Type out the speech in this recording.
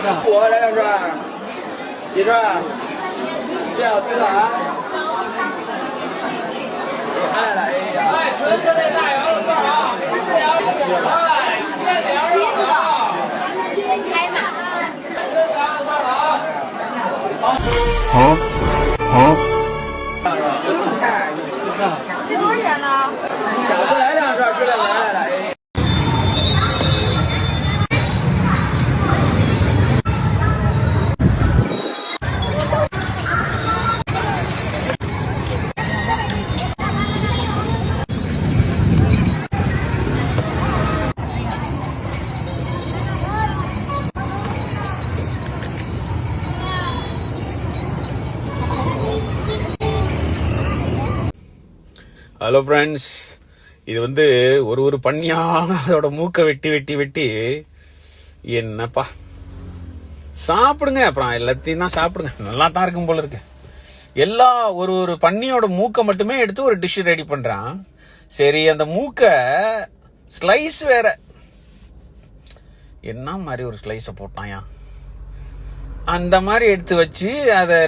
我来2串，几串？这样知道啊？来一个。哎，纯色的大羊肉串啊！哎，鲜羊肉啊！开码。纯羊肉串了啊！好。这多少钱呢？饺子来2串，质量来。ஹலோ ஃப்ரெண்ட்ஸ், இது ஒரு பண்ணியா அதோட மூக்கை வெட்டி என்னப்பா சாப்பிடுங்க. அப்புறம் எல்லாத்தையும் தான் சாப்பிடுங்க, நல்லா தான் இருக்கும் போல இருக்கு. எல்லா ஒரு பண்ணியோட மூக்கை மட்டுமே எடுத்து ஒரு டிஷ் ரெடி பண்றான். சரி, அந்த மூக்கை ஸ்லைஸ் வேற என்ன மாதிரி ஒரு ஸ்லைஸை போட்டாயா, அந்த மாதிரி எடுத்து வச்சு அதை